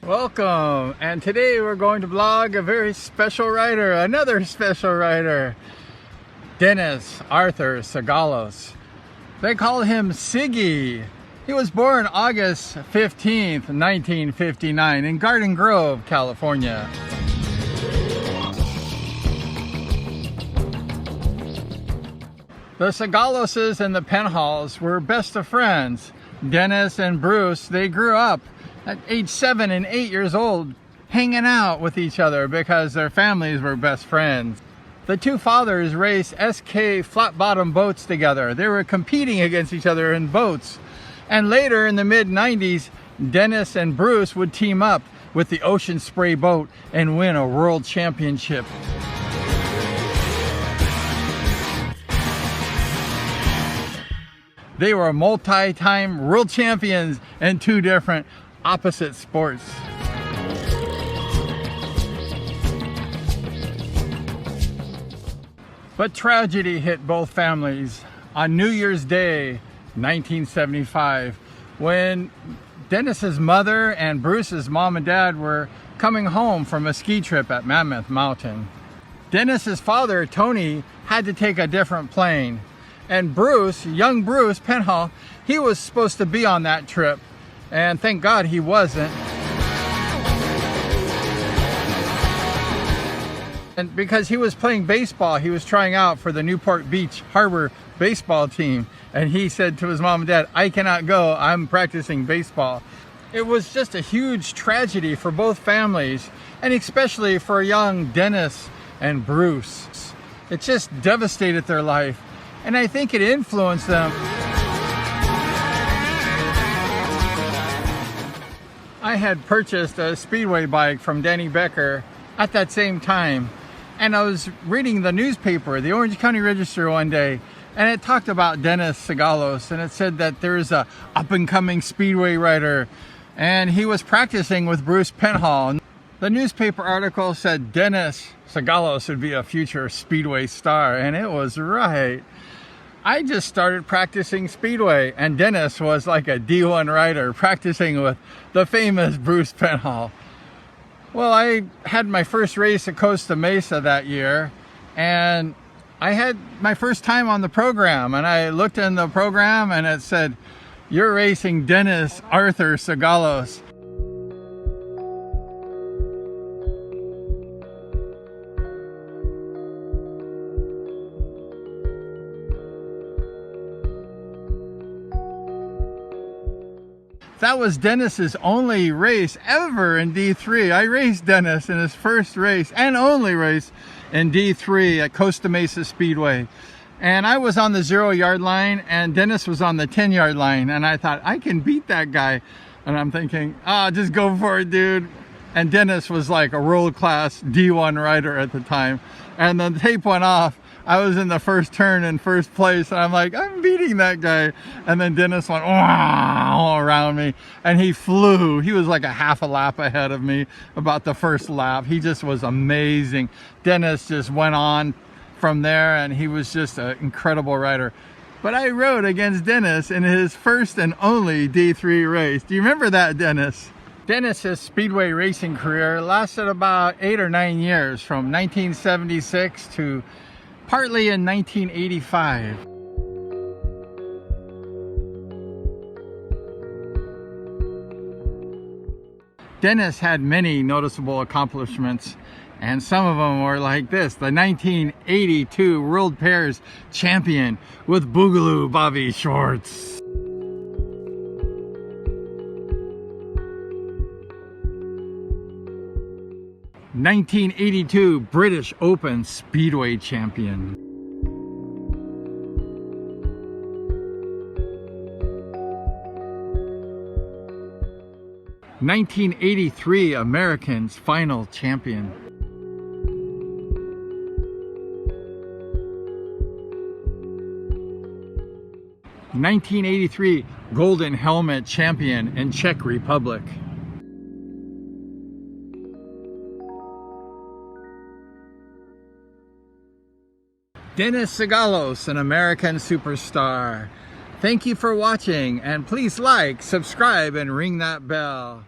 Welcome, and today we're going to vlog a very special rider, another special rider, Dennis Arthur Sigalos. They call him Siggy. He was born August 15th, 1959 in Garden Grove, California. The Sigaloses and the Penhalls were best of friends. Dennis and Bruce, they grew up at age 7 and 8 years old, hanging out with each other because their families were best friends. The two fathers raced SK flat-bottom boats together. They were competing against each other in boats. And later in the mid-90s, Dennis and Bruce would team up with the Ocean Spray boat and win a world championship. They were multi-time world champions in two different opposite sports. But tragedy hit both families on New Year's Day, 1975, when Dennis's mother and Bruce's mom and dad were coming home from a ski trip at Mammoth Mountain. Dennis's father, Tony, had to take a different plane. And Bruce, young Bruce Penhall, he was supposed to be on that trip. And thank God he wasn't. And because he was playing baseball, he was trying out for the Newport Beach Harbor baseball team. And he said to his mom and dad, "I cannot go, I'm practicing baseball." It was just a huge tragedy for both families, and especially for young Dennis and Bruce. It just devastated their life. And I think it influenced them. I had purchased a Speedway bike from Danny Becker at that same time. And I was reading the newspaper, the Orange County Register, one day, and it talked about Dennis Sigalos, and it said that there's a up-and-coming Speedway rider, and he was practicing with Bruce Penhall. The newspaper article said Dennis Sigalos would be a future Speedway star, and it was right. I just started practicing Speedway, and Dennis was like a D1 rider practicing with the famous Bruce Penhall. Well, I had my first race at Costa Mesa that year, and I had my first time on the program, and I looked in the program and it said, "You're racing Dennis Arthur Sigalos." That was Dennis's only race ever in D3. I raced Dennis in his first race and only race in D3 at Costa Mesa Speedway. And I was on the 0-yard line and Dennis was on the 10-yard line. And I thought, I can beat that guy. And I'm thinking, just go for it, dude. And Dennis was like a world-class D1 rider at the time. And the tape went off. I was in the first turn in first place, and I'm like, I'm beating that guy. And then Dennis went all around me, and he flew. He was like a half a lap ahead of me about the first lap. He just was amazing. Dennis just went on from there, and he was just an incredible rider. But I rode against Dennis in his first and only D3 race. Do you remember that, Dennis? Dennis's Speedway racing career lasted about 8 or 9 years, from 1976 to partly in 1985. Dennis had many noticeable accomplishments, and some of them were like this: the 1982 World Pairs champion with Boogaloo Bobby Schwartz. 1982 British Open Speedway champion. 1983 Americans final champion. 1983 Golden Helmet champion in Czech Republic. Dennis Sigalos, an American superstar. Thank you for watching, and please like, subscribe, and ring that bell.